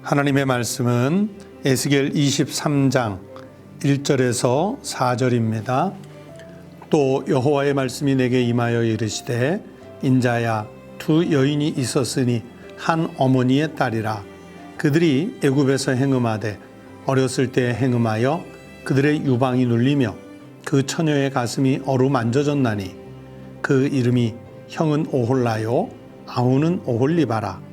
하나님의 말씀은 에스겔 23장 1절에서 4절입니다. 또 여호와의 말씀이 내게 임하여 이르시되 인자야 두 여인이 있었으니 한 어머니의 딸이라. 그들이 애굽에서 행음하되 어렸을 때 행음하여 그들의 유방이 눌리며 그 처녀의 가슴이 어루만져졌나니 그 이름이 형은 오홀라요 아우는 오홀리바라.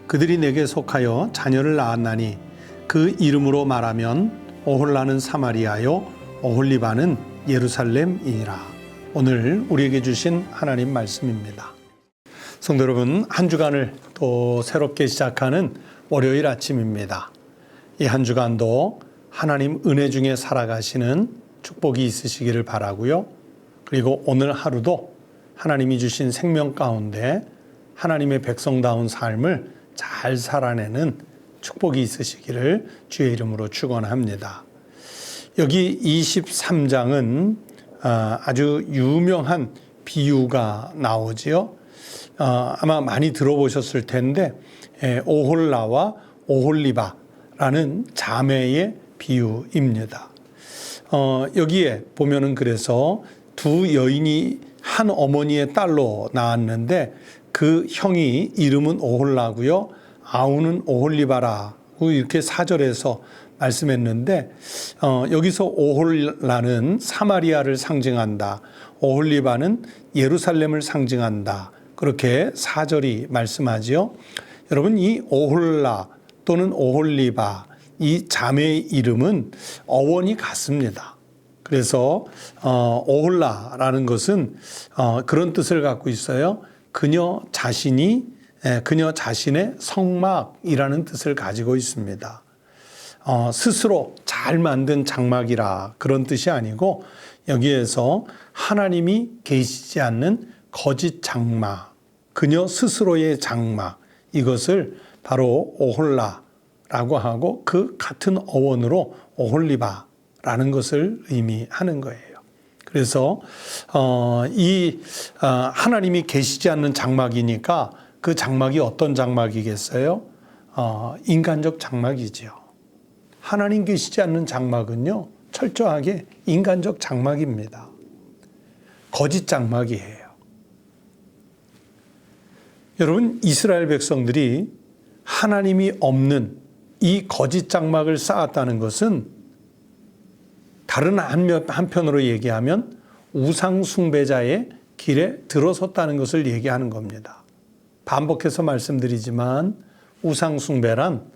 그들이 내게 속하여 자녀를 낳았나니 그 이름으로 말하면 오홀라는 사마리아요 오홀리바는 예루살렘이니라. 오늘 우리에게 주신 하나님 말씀입니다. 성도 여러분, 한 주간을 또 새롭게 시작하는 월요일 아침입니다. 이 한 주간도 하나님 은혜 중에 살아가시는 축복이 있으시기를 바라고요. 그리고 오늘 하루도 하나님이 주신 생명 가운데 하나님의 백성다운 삶을 잘 살아내는 축복이 있으시기를 주의 이름으로 축원합니다. 여기 23장은 아주 유명한 비유가 나오지요. 아마 많이 들어보셨을 텐데 오홀라와 오홀리바라는 자매의 비유입니다. 여기에 보면은 그래서 두 여인이 한 어머니의 딸로 낳았는데 그 형이 이름은 오홀라고요. 아우는 오홀리바라고 이렇게 4절에서 말씀했는데 여기서 오홀라는 사마리아를 상징한다. 오홀리바는 예루살렘을 상징한다. 그렇게 4절이 말씀하지요. 여러분, 이 오홀라 또는 오홀리바 이 자매의 이름은 어원이 같습니다. 그래서 오홀라라는 것은 그런 뜻을 갖고 있어요. 그녀 자신의 성막이라는 뜻을 가지고 있습니다. 스스로 잘 만든 장막이라 그런 뜻이 아니고 여기에서 하나님이 계시지 않는 거짓 장막, 그녀 스스로의 장막, 이것을 바로 오홀라라고 하고 그 같은 어원으로 오홀리바라는 것을 의미하는 거예요. 그래서 하나님이 계시지 않는 장막이니까 그 장막이 어떤 장막이겠어요? 인간적 장막이지요. 하나님 계시지 않는 장막은요, 철저하게 인간적 장막입니다. 거짓 장막이에요. 여러분, 이스라엘 백성들이 하나님이 없는 이 거짓 장막을 쌓았다는 것은 다른 한편으로 얘기하면 우상 숭배자의 길에 들어섰다는 것을 얘기하는 겁니다. 반복해서 말씀드리지만 우상 숭배란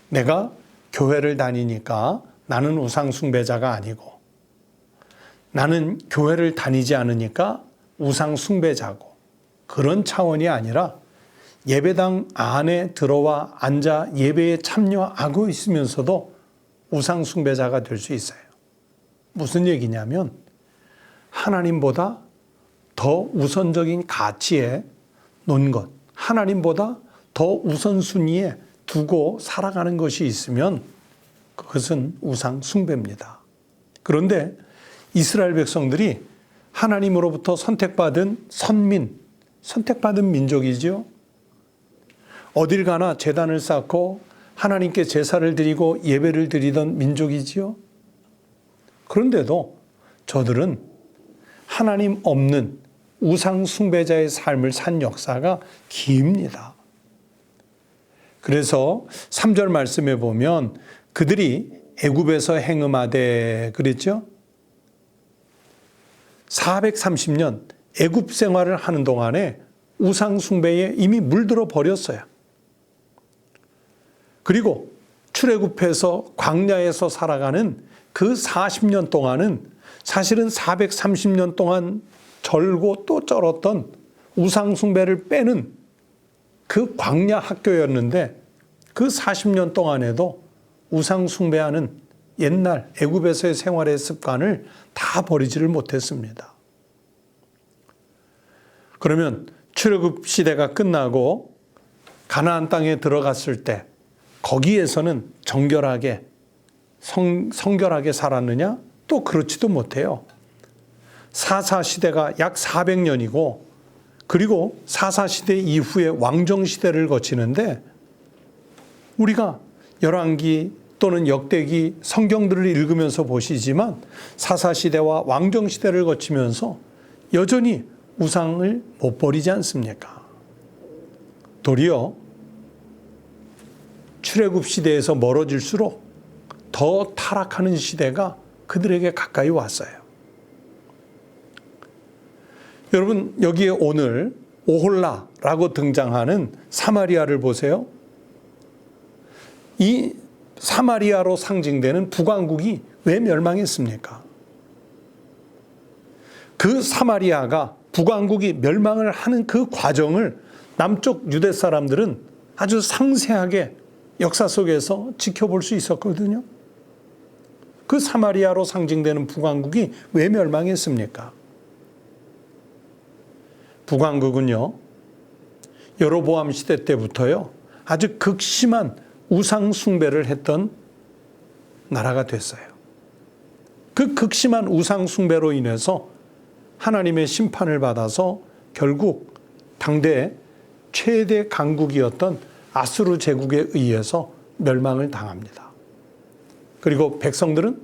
내가 교회를 다니니까 나는 우상 숭배자가 아니고 나는 교회를 다니지 않으니까 우상 숭배자고 그런 차원이 아니라 예배당 안에 들어와 앉아 예배에 참여하고 있으면서도 우상 숭배자가 될 수 있어요. 무슨 얘기냐면 하나님보다 더 우선적인 가치에 놓은 것, 하나님보다 더 우선순위에 두고 살아가는 것이 있으면 그것은 우상 숭배입니다. 그런데 이스라엘 백성들이 하나님으로부터 선택받은 선민, 선택받은 민족이죠. 어딜 가나 제단을 쌓고 하나님께 제사를 드리고 예배를 드리던 민족이지요. 그런데도 저들은 하나님 없는 우상 숭배자의 삶을 산 역사가 깁니다. 그래서 3절 말씀에 보면 그들이 애굽에서 행음하되 그랬죠. 430년 애굽 생활을 하는 동안에 우상 숭배에 이미 물들어 버렸어요. 그리고 출애굽해서 광야에서 살아가는 그 40년 동안은 사실은 430년 동안 절고 또 쩔었던 우상 숭배를 빼는 그 광야 학교였는데 그 40년 동안에도 우상 숭배하는 옛날 애굽에서의 생활의 습관을 다 버리지를 못했습니다. 그러면 출애굽 시대가 끝나고 가나안 땅에 들어갔을 때 거기에서는 정결하게 성결하게 살았느냐? 또 그렇지도 못해요. 사사시대가 약 400년이고 그리고 사사시대 이후에 왕정시대를 거치는데 우리가 열왕기 또는 역대기 성경들을 읽으면서 보시지만 사사시대와 왕정시대를 거치면서 여전히 우상을 못 버리지 않습니까? 도리어 출애굽 시대에서 멀어질수록 더 타락하는 시대가 그들에게 가까이 왔어요. 여러분, 여기에 오늘 오홀라라고 등장하는 사마리아를 보세요. 이 사마리아로 상징되는 북왕국이 왜 멸망했습니까? 그 사마리아가 북왕국이 멸망을 하는 그 과정을 남쪽 유대 사람들은 아주 상세하게 역사 속에서 지켜볼 수 있었거든요. 그 사마리아로 상징되는 북왕국이 왜 멸망했습니까? 북왕국은요, 여로보암 시대 때부터요, 아주 극심한 우상 숭배를 했던 나라가 됐어요. 그 극심한 우상 숭배로 인해서 하나님의 심판을 받아서 결국 당대 최대 강국이었던 아수르 제국에 의해서 멸망을 당합니다. 그리고 백성들은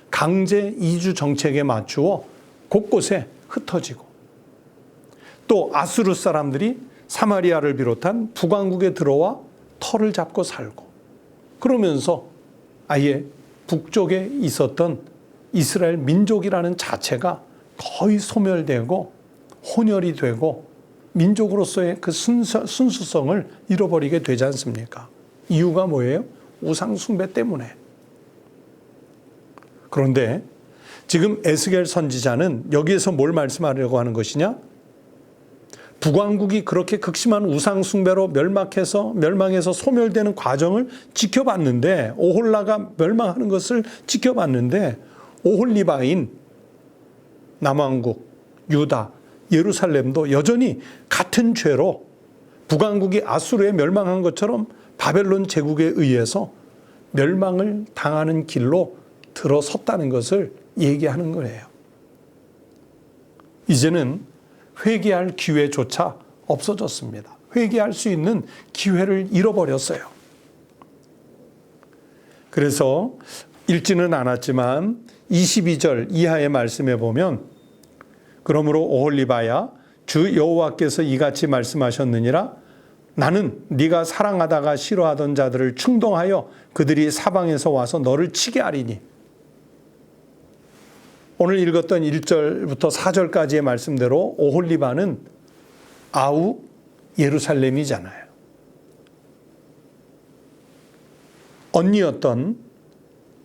강제 이주 정책에 맞추어 곳곳에 흩어지고, 또 아수르 사람들이 사마리아를 비롯한 북왕국에 들어와 터를 잡고 살고, 그러면서 아예 북쪽에 있었던 이스라엘 민족이라는 자체가 거의 소멸되고 혼혈이 되고 민족으로서의 그 순수성을 잃어버리게 되지 않습니까? 이유가 뭐예요? 우상 숭배 때문에. 그런데 지금 에스겔 선지자는 여기에서 뭘 말씀하려고 하는 것이냐? 북왕국이 그렇게 극심한 우상 숭배로 멸망해서 소멸되는 과정을 지켜봤는데, 오홀라가 멸망하는 것을 지켜봤는데, 오홀리바인 남왕국, 유다, 예루살렘도 여전히 같은 죄로 북왕국이 아수르에 멸망한 것처럼 바벨론 제국에 의해서 멸망을 당하는 길로 들어섰다는 것을 얘기하는 거예요. 이제는 회개할 기회조차 없어졌습니다. 회개할 수 있는 기회를 잃어버렸어요. 그래서 읽지는 않았지만 22절 이하의 말씀에 보면, 그러므로 오홀리바야, 주 여호와께서 이같이 말씀하셨느니라. 나는 네가 사랑하다가 싫어하던 자들을 충동하여 그들이 사방에서 와서 너를 치게 하리니. 오늘 읽었던 1절부터 4절까지의 말씀대로 오홀리바는 아우 예루살렘이잖아요. 언니였던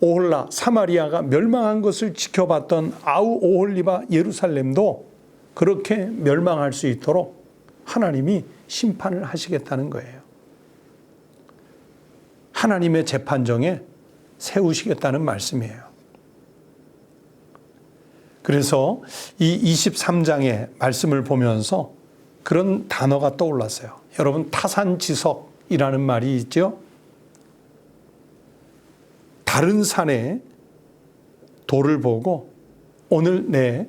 오홀라 사마리아가 멸망한 것을 지켜봤던 아우 오홀리바 예루살렘도 그렇게 멸망할 수 있도록 하나님이 심판을 하시겠다는 거예요. 하나님의 재판정에 세우시겠다는 말씀이에요. 그래서 이 23장의 말씀을 보면서 그런 단어가 떠올랐어요. 여러분, 타산지석이라는 말이 있죠. 다른 산에 돌을 보고 오늘 내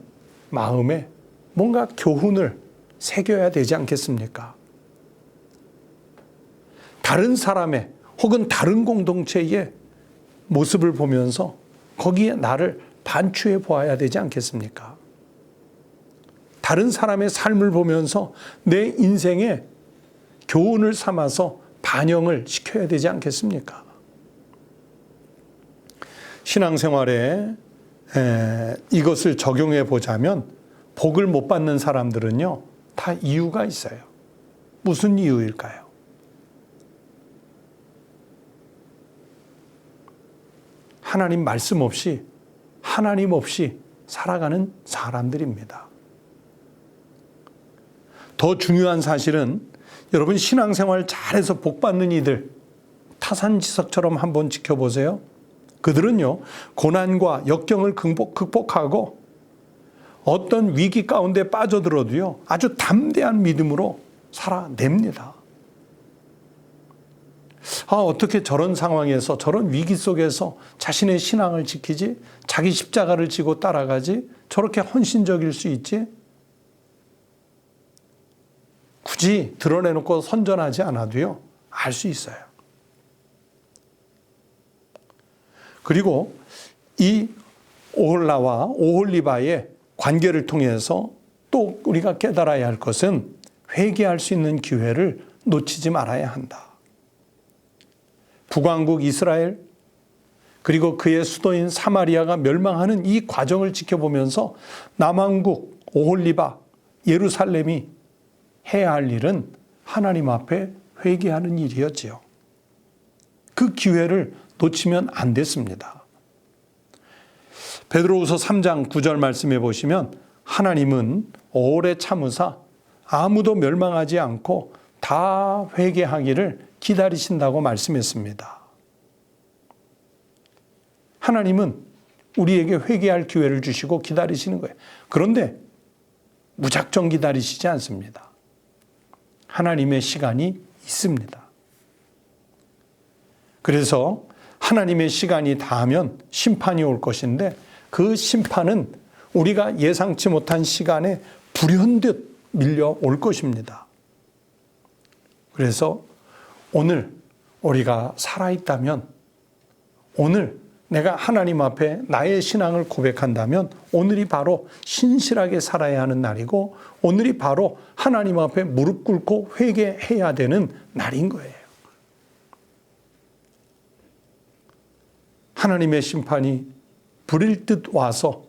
마음에 뭔가 교훈을 새겨야 되지 않겠습니까? 다른 사람의 혹은 다른 공동체의 모습을 보면서 거기에 나를 반추해 보아야 되지 않겠습니까? 다른 사람의 삶을 보면서 내 인생에 교훈을 삼아서 반영을 시켜야 되지 않겠습니까? 신앙생활에 이것을 적용해 보자면 복을 못 받는 사람들은요, 다 이유가 있어요. 무슨 이유일까요? 하나님 말씀 없이, 하나님 없이 살아가는 사람들입니다. 더 중요한 사실은 여러분, 신앙생활 잘해서 복 받는 이들, 타산지석처럼 한번 지켜보세요. 그들은요, 고난과 역경을 극복하고 어떤 위기 가운데 빠져들어도요, 아주 담대한 믿음으로 살아냅니다. 어떻게 저런 상황에서, 저런 위기 속에서 자신의 신앙을 지키지? 자기 십자가를 지고 따라가지? 저렇게 헌신적일 수 있지? 굳이 드러내놓고 선전하지 않아도요, 알 수 있어요. 그리고 이 오홀라와 오홀리바의 관계를 통해서 또 우리가 깨달아야 할 것은 회개할 수 있는 기회를 놓치지 말아야 한다. 북왕국 이스라엘 그리고 그의 수도인 사마리아가 멸망하는 이 과정을 지켜보면서 남왕국 오홀리바 예루살렘이 해야 할 일은 하나님 앞에 회개하는 일이었지요. 그 기회를 놓치면 안 됐습니다. 베드로후서 3장 9절 말씀해 보시면 하나님은 오래 참으사 아무도 멸망하지 않고 다 회개하기를 기다리신다고 말씀했습니다. 하나님은 우리에게 회개할 기회를 주시고 기다리시는 거예요. 그런데 무작정 기다리시지 않습니다. 하나님의 시간이 있습니다. 그래서 하나님의 시간이 닿으면 심판이 올 것인데 그 심판은 우리가 예상치 못한 시간에 불현듯 밀려올 것입니다. 그래서 오늘 우리가 살아있다면, 오늘 내가 하나님 앞에 나의 신앙을 고백한다면 오늘이 바로 신실하게 살아야 하는 날이고 오늘이 바로 하나님 앞에 무릎 꿇고 회개해야 되는 날인 거예요. 하나님의 심판이 불일 듯 와서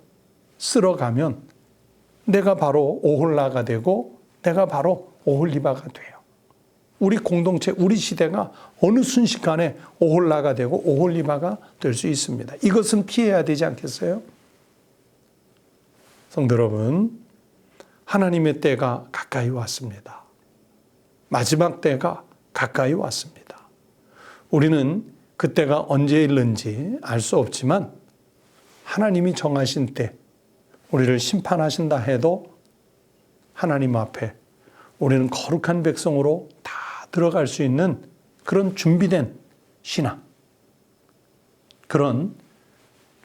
쓸어가면 내가 바로 오홀라가 되고 내가 바로 오홀리바가 돼요. 우리 공동체, 우리 시대가 어느 순식간에 오홀라가 되고 오홀리바가 될 수 있습니다. 이것은 피해야 되지 않겠어요? 성도 여러분, 하나님의 때가 가까이 왔습니다. 마지막 때가 가까이 왔습니다. 우리는 그때가 언제 있는지 알 수 없지만 하나님이 정하신 때 우리를 심판하신다 해도 하나님 앞에 우리는 거룩한 백성으로 다 들어갈 수 있는 그런 준비된 신앙, 그런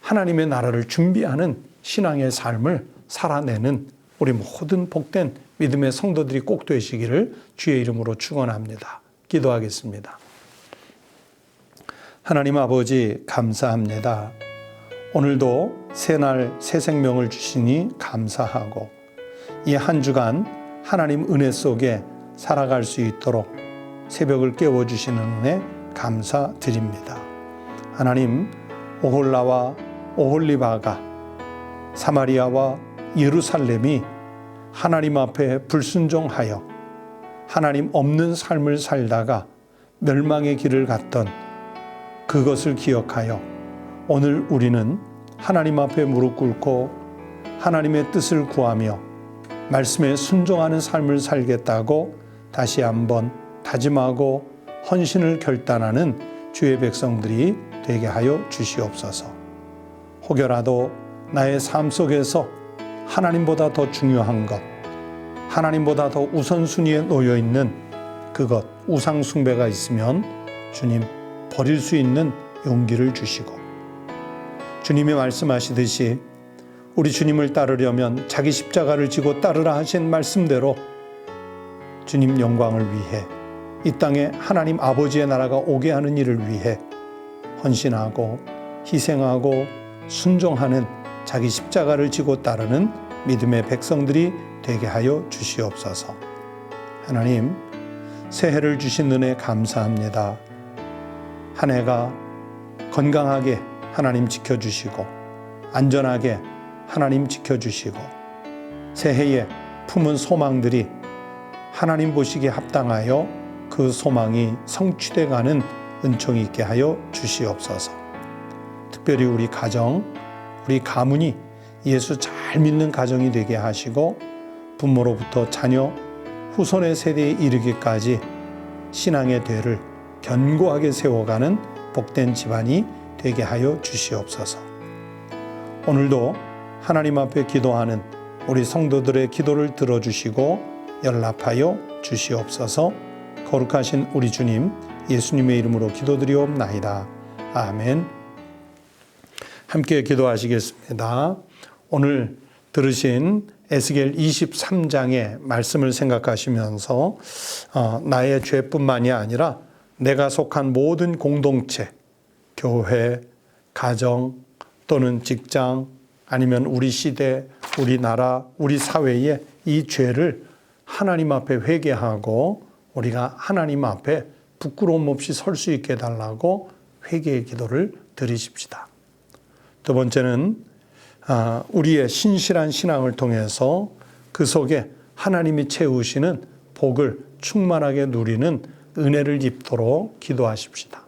하나님의 나라를 준비하는 신앙의 삶을 살아내는 우리 모든 복된 믿음의 성도들이 꼭 되시기를 주의 이름으로 축원합니다. 기도하겠습니다. 하나님 아버지 감사합니다. 오늘도 새날 새 생명을 주시니 감사하고 이 한 주간 하나님 은혜 속에 살아갈 수 있도록 새벽을 깨워주시는 은혜 감사드립니다. 하나님, 오홀라와 오홀리바가 사마리아와 예루살렘이 하나님 앞에 불순종하여 하나님 없는 삶을 살다가 멸망의 길을 갔던 그것을 기억하여 오늘 우리는 하나님 앞에 무릎 꿇고 하나님의 뜻을 구하며 말씀에 순종하는 삶을 살겠다고 다시 한번 다짐하고 헌신을 결단하는 주의 백성들이 되게 하여 주시옵소서. 혹여라도 나의 삶 속에서 하나님보다 더 중요한 것, 하나님보다 더 우선순위에 놓여 있는 그것, 우상 숭배가 있으면 주님 버릴 수 있는 용기를 주시고, 주님이 말씀하시듯이 우리 주님을 따르려면 자기 십자가를 지고 따르라 하신 말씀대로 주님 영광을 위해 이 땅에 하나님 아버지의 나라가 오게 하는 일을 위해 헌신하고 희생하고 순종하는 자기 십자가를 지고 따르는 믿음의 백성들이 되게 하여 주시옵소서. 하나님, 새해를 주신 은혜 감사합니다. 한 해가 건강하게 하나님 지켜주시고 안전하게 하나님 지켜주시고 새해에 품은 소망들이 하나님 보시기에 합당하여 그 소망이 성취돼 가는 은총이 있게 하여 주시옵소서. 특별히 우리 가정, 우리 가문이 예수 잘 믿는 가정이 되게 하시고 부모로부터 자녀, 후손의 세대에 이르기까지 신앙의 궤를 견고하게 세워가는 복된 집안이 되게 하여 주시옵소서. 오늘도 하나님 앞에 기도하는 우리 성도들의 기도를 들어주시고 연락하여 주시옵소서. 거룩하신 우리 주님 예수님의 이름으로 기도드리옵나이다. 아멘. 함께 기도하시겠습니다. 오늘 들으신 에스겔 23장의 말씀을 생각하시면서 나의 죄뿐만이 아니라 내가 속한 모든 공동체, 교회, 가정 또는 직장 아니면 우리 시대, 우리 나라, 우리 사회에 이 죄를 하나님 앞에 회개하고 우리가 하나님 앞에 부끄러움 없이 설 수 있게 해달라고 회개의 기도를 드리십시다. 두 번째는 우리의 신실한 신앙을 통해서 그 속에 하나님이 채우시는 복을 충만하게 누리는 은혜를 입도록 기도하십시다.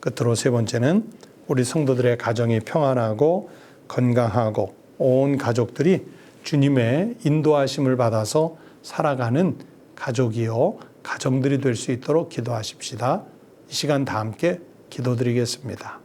끝으로 세 번째는 우리 성도들의 가정이 평안하고 건강하고 온 가족들이 주님의 인도하심을 받아서 살아가는 가족이요 가정들이 될 수 있도록 기도하십시다. 이 시간 다 함께 기도드리겠습니다.